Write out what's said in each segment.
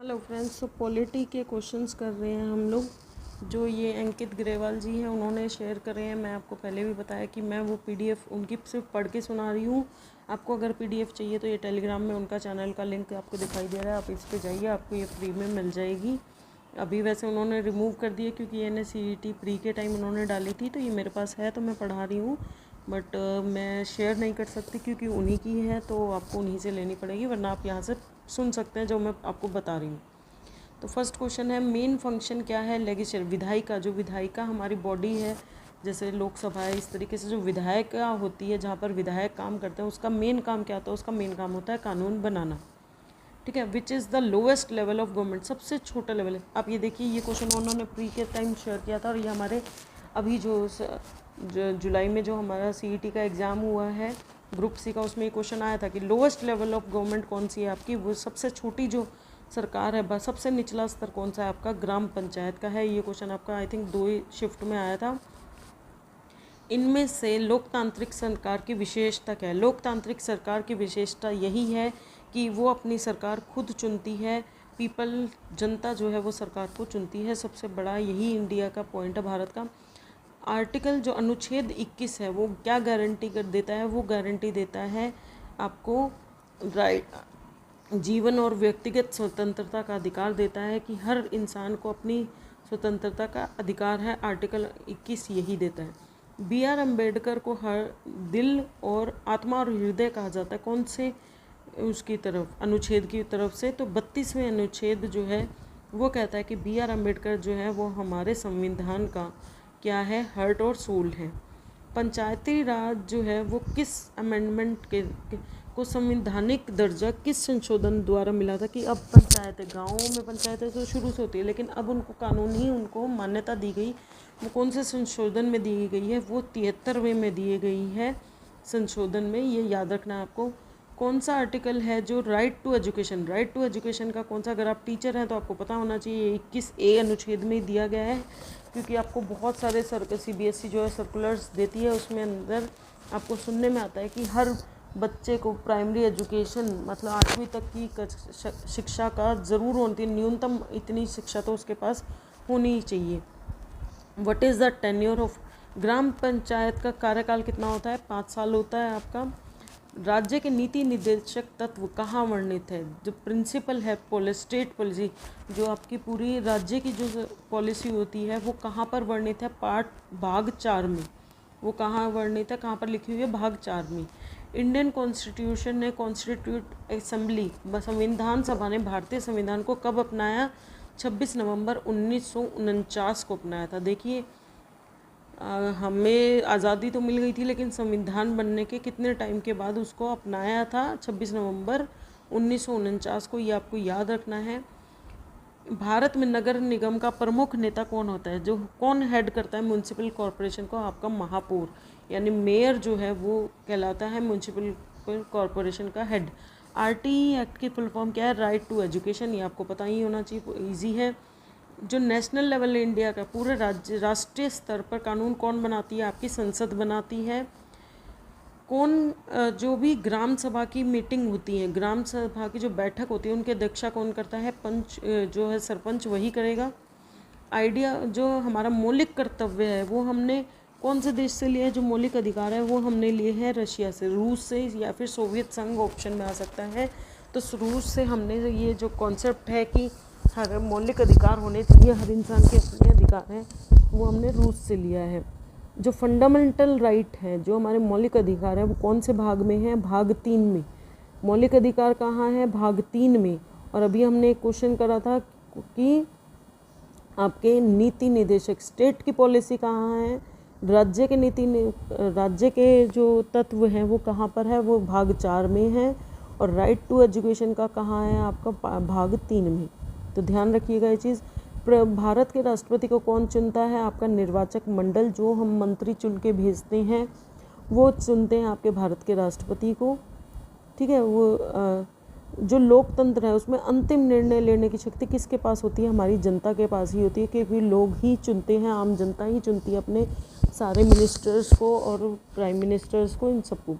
Hello friends, सो polity के questions कर रहे हैं हम लोग। जो ये अंकित ग्रेवाल जी हैं उन्होंने शेयर करे हैं। मैं आपको पहले भी बताया कि मैं वो पीडीएफ उनकी सिर्फ पढ़ के सुना रही हूँ। आपको अगर पीडीएफ चाहिए तो ये टेलीग्राम में उनका चैनल का लिंक आपको दिखाई दे रहा है, आप इस पर जाइए, आपको ये फ्री में मिल जाएगी। अभी वैसे उन्होंने रिमूव कर दिया क्योंकि ये CET प्री के टाइम उन्होंने डाली थी, तो ये मेरे पास है तो मैं पढ़ा रही हूँ। बट मैं शेयर नहीं कर सकती क्योंकि उन्हीं की है, तो आपको उन्हीं से लेनी पड़ेगी, वरना आप यहाँ से सुन सकते हैं जो मैं आपको बता रही हूँ। तो फर्स्ट क्वेश्चन है, मेन फंक्शन क्या है लेजिस्लेटिव, विधायिका। जो विधायिका हमारी बॉडी है, जैसे लोकसभा है, इस तरीके से जो विधायिका होती है, जहाँ पर विधायक काम करते हैं, उसका मेन काम क्या होता है? उसका मेन काम होता है कानून बनाना। ठीक है। Which is the lowest level of government, सबसे छोटा लेवल है। आप ये देखिए, ये क्वेश्चन उन्होंने प्री के टाइम शेयर किया था, और ये हमारे अभी जो जुलाई में जो हमारा CET का एग्ज़ाम हुआ है ग्रुप C का, उसमें ये क्वेश्चन आया था कि लोवेस्ट लेवल ऑफ गवर्नमेंट कौन सी है आपकी, वो सबसे छोटी जो सरकार है, सबसे निचला स्तर कौन सा है आपका? ग्राम पंचायत का है। ये क्वेश्चन आपका आई थिंक 2 शिफ्ट में आया था। इनमें से लोकतांत्रिक सरकार की विशेषता क्या है? लोकतांत्रिक सरकार की विशेषता यही है कि वो अपनी सरकार खुद चुनती है। पीपल, जनता जो है वो सरकार को चुनती है। सबसे बड़ा यही इंडिया का पॉइंट है, भारत का। आर्टिकल जो अनुच्छेद 21 है वो क्या गारंटी कर देता है? वो गारंटी देता है आपको जीवन और व्यक्तिगत स्वतंत्रता का अधिकार देता है, कि हर इंसान को अपनी स्वतंत्रता का अधिकार है। आर्टिकल 21 यही देता है। BR अम्बेडकर को हर दिल और आत्मा और हृदय कहा जाता है। कौन से उसकी तरफ? अनुच्छेद की तरफ से। तो 32वें अनुच्छेद जो है वो कहता है कि BR अम्बेडकर जो है वो हमारे संविधान का क्या है? हार्ट और सोल है। पंचायती राज जो है वो किस अमेंडमेंट को संवैधानिक दर्जा किस संशोधन द्वारा मिला था? कि अब पंचायत है, गाँवों में पंचायतें तो शुरू से होती है, लेकिन अब उनको कानून ही उनको मान्यता दी गई। वो कौन से संशोधन में दी गई है? वो 73वें में दी गई है संशोधन में। ये याद रखना है आपको। कौन सा आर्टिकल है जो right to education, right to education का कौन सा? अगर आप टीचर हैं तो आपको पता होना चाहिए, 21A अनुच्छेद में ही दिया गया है, क्योंकि आपको बहुत सारे CBSE जो है सर्कुलर्स देती है, उसमें अंदर आपको सुनने में आता है कि हर बच्चे को प्राइमरी एजुकेशन मतलब 8वीं तक की शिक्षा का ज़रूर होती है, न्यूनतम इतनी शिक्षा तो उसके पास होनी ही चाहिए। What is the tenure of gram panchayat का कार्यकाल कितना होता है? 5 साल होता है आपका। राज्य के नीति निर्देशक तत्व कहाँ वर्णित है? जो प्रिंसिपल है स्टेट पॉलिसी, जो आपकी पूरी राज्य की जो पॉलिसी होती है वो कहाँ पर वर्णित है? भाग 4 में। वो कहाँ वर्णित है? कहाँ पर लिखी हुई है? भाग 4 में। इंडियन कॉन्स्टिट्यूशन ने, कॉन्स्टिट्यूट असेंबली, संविधान सभा ने भारतीय संविधान को कब अपनाया? 26 नवंबर 1949 को अपनाया था। देखिए, हमें आज़ादी तो मिल गई थी, लेकिन संविधान बनने के कितने टाइम के बाद उसको अपनाया था? 26 नवंबर 1949 को। ये आपको याद रखना है। भारत में नगर निगम का प्रमुख नेता कौन होता है? जो कौन हेड करता है म्यूनसिपल कॉरपोरेशन को? आपका महापौर, यानी मेयर जो है वो कहलाता है म्यूनसिपल कॉरपोरेशन का हेड। RTE एक्ट की फुल फॉर्म क्या है? Right to education. ये आपको पता ही होना चाहिए, ईजी है। जो नेशनल लेवल इंडिया का पूरे राष्ट्रीय स्तर पर कानून कौन बनाती है? आपकी संसद बनाती है। कौन जो भी ग्राम सभा की मीटिंग होती है, ग्राम सभा की जो बैठक होती है, उनकी अध्यक्षता कौन करता है? पंच जो है सरपंच वही करेगा। आइडिया जो हमारा मौलिक कर्तव्य है वो हमने कौन से देश से लिया है? जो मौलिक अधिकार है वो हमने लिए हैं रशिया से, रूस से, या फिर सोवियत संघ ऑप्शन में आ सकता है। तो रूस से हमने ये जो कॉन्सेप्ट है कि हर मौलिक अधिकार होने चाहिए, हर इंसान के अपने अधिकार हैं, वो हमने रूस से लिया है। जो फंडामेंटल राइट है, जो हमारे मौलिक अधिकार हैं, वो कौन से भाग में है? भाग 3 में। मौलिक अधिकार कहाँ है? भाग 3 में। और अभी हमने एक क्वेश्चन करा था कि आपके नीति निर्देशक, स्टेट की पॉलिसी कहाँ है? राज्य के राज्य के जो तत्व हैं वो कहाँ पर है? वो भाग 4 में है। और राइट टू एजुकेशन का कहाँ है? आपका भाग 3 में। तो ध्यान रखिएगा ये चीज़। भारत के राष्ट्रपति को कौन चुनता है? आपका निर्वाचक मंडल, जो हम मंत्री चुन के भेजते हैं वो चुनते हैं आपके भारत के राष्ट्रपति को। ठीक है। वो जो लोकतंत्र है उसमें अंतिम निर्णय लेने की शक्ति किसके पास होती है? हमारी जनता के पास ही होती है, क्योंकि लोग ही चुनते हैं, आम जनता ही चुनती है अपने सारे मिनिस्टर्स को और प्राइम मिनिस्टर्स को, इन सबको।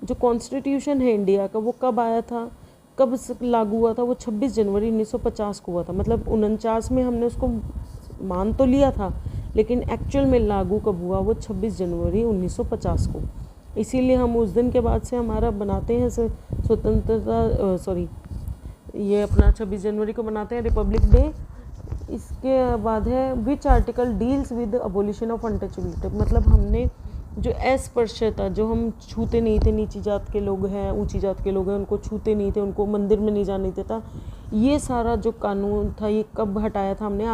जो कॉन्स्टिट्यूशन है इंडिया का वो कब आया था? कब लागू हुआ था? वो 26 जनवरी 1950 को हुआ था। मतलब 49 में हमने उसको मान तो लिया था, लेकिन एक्चुअल में लागू कब हुआ? वो 26 जनवरी 1950 को। इसीलिए हम उस दिन के बाद से हमारा बनाते हैं स्वतंत्रता, सॉरी, ये अपना 26 जनवरी को मनाते हैं रिपब्लिक डे। इसके बाद है which article deals with abolition of untouchability. मतलब हमने जो अस्पृश्यता, जो हम छूते नहीं थे, नीची जात के लोग हैं, ऊंची जात के लोग हैं, उनको छूते नहीं थे, उनको मंदिर में नहीं जाने देता, ये सारा जो कानून था ये कब हटाया था हमने?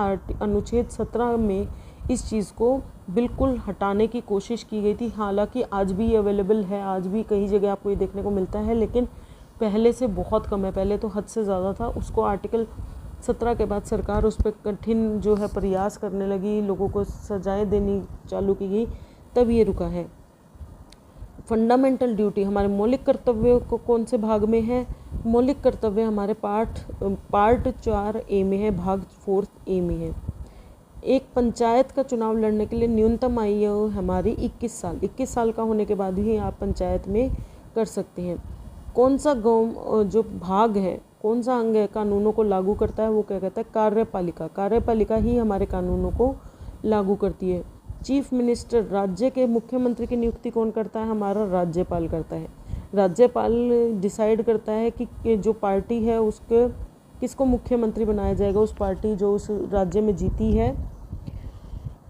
अनुच्छेद 17 में इस चीज़ को बिल्कुल हटाने की कोशिश की गई थी। हालांकि आज भी ये अवेलेबल है, आज भी कई जगह आपको ये देखने को मिलता है, लेकिन पहले से बहुत कम है। पहले तो हद से ज़्यादा था। उसको आर्टिकल 17 के बाद सरकार उस पर कठिन जो है प्रयास करने लगी, लोगों को सजाएं देनी चालू की गई, तब ये रुका है। फंडामेंटल ड्यूटी, हमारे मौलिक कर्तव्यों को कौन से भाग में है? मौलिक कर्तव्य हमारे पार्ट 4A में है, भाग 4A में है। एक पंचायत का चुनाव लड़ने के लिए न्यूनतम आयु हमारी 21 साल। 21 साल का होने के बाद ही आप पंचायत में कर सकते हैं। कौन सा जो भाग है, कौन सा अंग है कानूनों को लागू करता है? वो क्या कहता है? कार्यपालिका। कार्यपालिका ही हमारे कानूनों को लागू करती है। चीफ मिनिस्टर, राज्य के मुख्यमंत्री की नियुक्ति कौन करता है? हमारा राज्यपाल करता है। राज्यपाल डिसाइड करता है कि जो पार्टी है उसके किसको मुख्यमंत्री बनाया जाएगा, उस पार्टी जो उस राज्य में जीती है।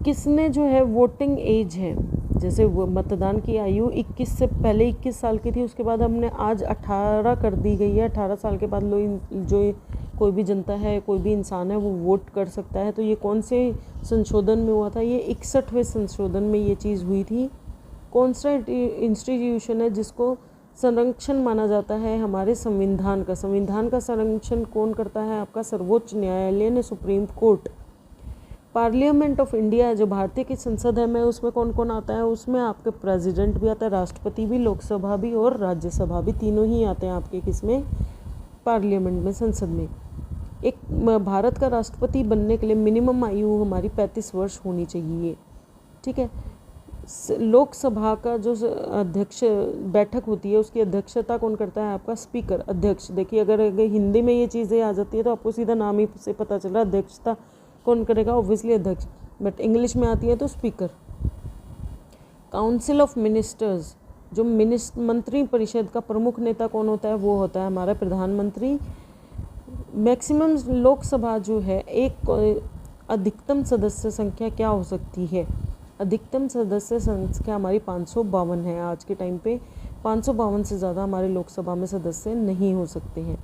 किसने जो है वोटिंग एज है, जैसे वो मतदान की आयु 21 से पहले 21 साल की थी, उसके बाद हमने आज 18 कर दी गई है। 18 साल के बाद लोग जो कोई भी जनता है, कोई भी इंसान है, वो वोट कर सकता है। तो ये कौन से संशोधन में हुआ था? ये 61वें संशोधन में ये चीज़ हुई थी। कौन सा इंस्टीट्यूशन है जिसको संरक्षण माना जाता है? हमारे संविधान का। संविधान का संरक्षण कौन करता है? आपका सर्वोच्च न्यायालय ने, supreme court. Parliament of India, जो भारतीय की संसद है, में उसमें कौन कौन आता है? उसमें आपके प्रेसिडेंट भी आता है, राष्ट्रपति भी, लोकसभा भी और राज्यसभा भी, तीनों ही आते हैं आपके किसमें? पार्लियामेंट में, संसद में। एक भारत का राष्ट्रपति बनने के लिए मिनिमम आयु हमारी 35 वर्ष होनी चाहिए, ठीक है। लोकसभा का जो अध्यक्ष बैठक होती है, उसकी अध्यक्षता कौन करता है? आपका स्पीकर, अध्यक्ष। देखिए, अगर हिंदी में ये चीज़ें आ जाती है तो आपको सीधा नाम ही से पता चल रहा है। अध्यक्षता कौन करेगा? ऑब्वियसली अध्यक्ष, बट इंग्लिश में आती है तो स्पीकर। काउंसिल ऑफ मिनिस्टर्स, जो मंत्री परिषद का प्रमुख नेता कौन होता है? वो होता है हमारा प्रधानमंत्री। मैक्सिमम लोकसभा जो है, एक अधिकतम सदस्य संख्या क्या हो सकती है? अधिकतम सदस्य संख्या हमारी 552 है आज के टाइम पे। 552 से ज़्यादा हमारे लोकसभा में सदस्य नहीं हो सकते हैं।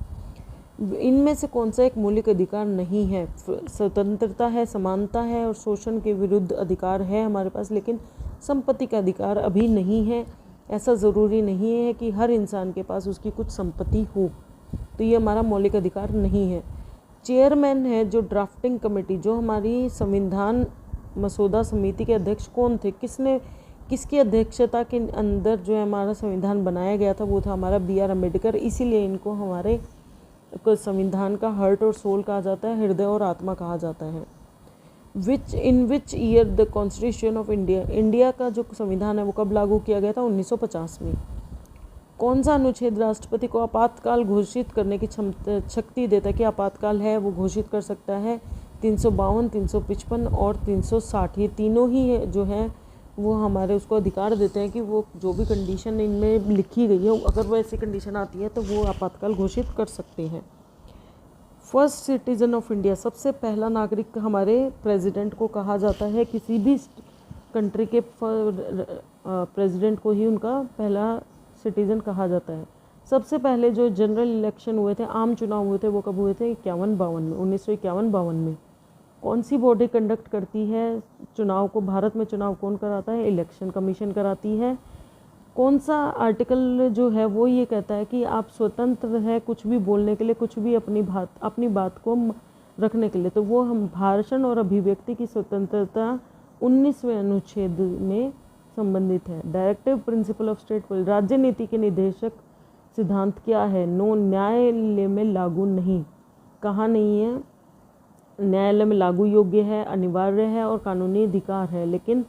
इनमें से कौन सा एक मौलिक अधिकार नहीं है? स्वतंत्रता है, समानता है और शोषण के विरुद्ध अधिकार है हमारे पास, लेकिन संपत्ति का अधिकार अभी नहीं है। ऐसा ज़रूरी नहीं है कि हर इंसान के पास उसकी कुछ संपत्ति हो, तो ये हमारा मौलिक अधिकार नहीं है। चेयरमैन है जो ड्राफ्टिंग कमेटी, जो हमारी संविधान मसौदा समिति के अध्यक्ष कौन थे? किसकी अध्यक्षता के अंदर जो है हमारा संविधान बनाया गया था? वो था हमारा BR अम्बेडकर। इसीलिए इनको हमारे संविधान का हार्ट और सोल कहा जाता है, हृदय और आत्मा कहा जाता है। In which year the constitution of India, India का जो संविधान है वो कब लागू किया गया था? 1950 में। कौन सा अनुच्छेद राष्ट्रपति को आपातकाल घोषित करने की शक्ति देता है कि आपातकाल है वो घोषित कर सकता है? 352, 355 और 360, ये तीनों ही जो है वो हमारे उसको अधिकार देते हैं कि वो जो भी कंडीशन इनमें लिखी गई है, अगर वो ऐसी कंडीशन आती है तो वो आपातकाल घोषित कर सकते हैं। फर्स्ट सिटीजन ऑफ इंडिया, सबसे पहला नागरिक हमारे प्रेसिडेंट को कहा जाता है। किसी भी कंट्री के प्रेसिडेंट को ही उनका पहला सिटीजन कहा जाता है। सबसे पहले जो जनरल इलेक्शन हुए थे, आम चुनाव हुए थे, वो कब हुए थे? 51-52 में, 1951-52 में। कौन सी बॉडी कंडक्ट करती है चुनाव को? भारत में चुनाव कौन कराता है? इलेक्शन कमीशन कराती है। कौन सा आर्टिकल जो है वो ये कहता है कि आप स्वतंत्र है कुछ भी बोलने के लिए, कुछ भी अपनी बात को रखने के लिए? तो वो हम भाषण और अभिव्यक्ति की स्वतंत्रता 19वें अनुच्छेद में संबंधित है। Directive principle of state policy, राज्य नीति के निर्देशक सिद्धांत क्या है? नो, न्यायालय में लागू नहीं। कहाँ नहीं है? न्यायालय में लागू योग्य है, अनिवार्य है और कानूनी अधिकार है, लेकिन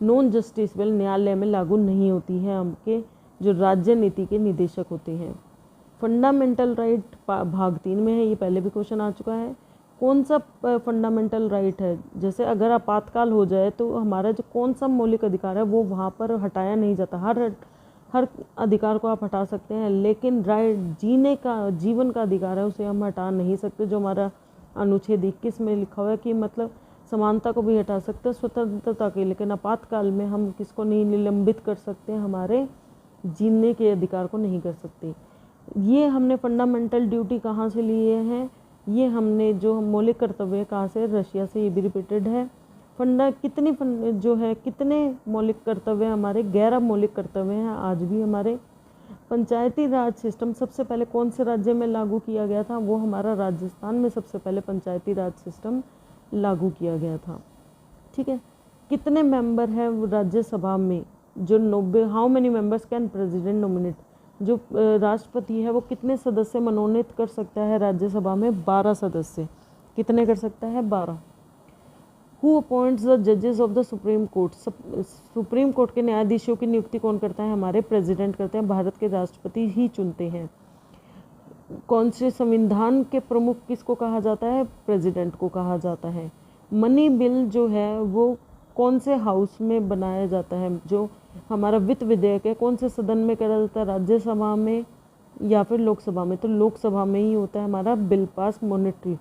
नॉन जस्टिसबल न्यायालय में लागू नहीं होती है। आपके जो राज्य नीति के निदेशक होते हैं। फंडामेंटल राइट भाग 3 में है, ये पहले भी क्वेश्चन आ चुका है। कौन सा फंडामेंटल राइट है, जैसे अगर आपातकाल हो जाए तो हमारा जो कौन सा मौलिक अधिकार है वो वहाँ पर हटाया नहीं जाता। हर अधिकार को आप हटा सकते हैं, लेकिन राइट जीवन का अधिकार है उसे हम हटा नहीं सकते, जो हमारा अनुच्छेद 21 में लिखा हुआ है कि मतलब समानता को भी हटा सकते हैं स्वतंत्रता के, लेकिन आपातकाल में हम किसको नहीं निलंबित कर सकते, हमारे जीने के अधिकार को नहीं कर सकते। ये हमने फंडामेंटल ड्यूटी कहाँ से लिए हैं, ये हमने जो मौलिक कर्तव्य कहाँ से, रशिया से। ये भी रिपीटेड है। कितने मौलिक कर्तव्य हमारे, 11 मौलिक कर्तव्य हैं आज भी हमारे। पंचायती राज सिस्टम सबसे पहले कौन से राज्य में लागू किया गया था, वो हमारा राजस्थान में सबसे पहले पंचायती राज सिस्टम लागू किया गया था। ठीक है। कितने मेंबर हैं राज्यसभा में, जो 90, how many members can president nominate, जो राष्ट्रपति है वो कितने सदस्य मनोनीत कर सकता है राज्यसभा में, 12 सदस्य। कितने कर सकता है, 12। हु अपॉइंट्स द जजेस of the supreme court, supreme court के न्यायाधीशों की नियुक्ति कौन करता है, हमारे प्रेसिडेंट करते हैं, भारत के राष्ट्रपति ही चुनते हैं। कौन से संविधान के प्रमुख किसको कहा जाता है, प्रेसिडेंट को कहा जाता है। मनी बिल जो है वो कौन से हाउस में बनाया जाता है, जो हमारा वित्त विधेयक है कौन से सदन में करा जाता है, राज्यसभा में या फिर लोकसभा में, तो लोकसभा में ही होता है हमारा बिल पास मॉनिटरी।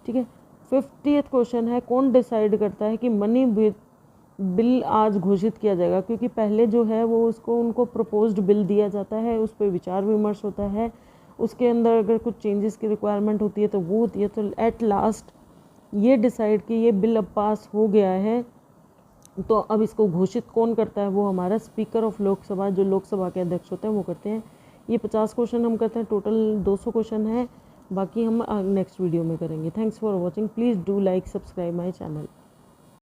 ठीक है। 50th क्वेश्चन है, कौन डिसाइड करता है कि मनी बिल आज घोषित किया जाएगा, क्योंकि पहले जो है वो उनको प्रपोज्ड बिल दिया जाता है, उस पर विचार विमर्श होता है, उसके अंदर अगर कुछ चेंजेस की रिक्वायरमेंट होती है तो वो होती है, तो एट लास्ट ये डिसाइड कि ये बिल अब पास हो गया है, तो अब इसको घोषित कौन करता है, वो हमारा स्पीकर ऑफ लोकसभा, जो लोकसभा के अध्यक्ष होते हैं वो करते हैं। ये 50 क्वेश्चन हम करते हैं, टोटल 200 क्वेश्चन है, बाकी हम नेक्स्ट वीडियो में करेंगे। Thanks for watching, please do like subscribe my channel.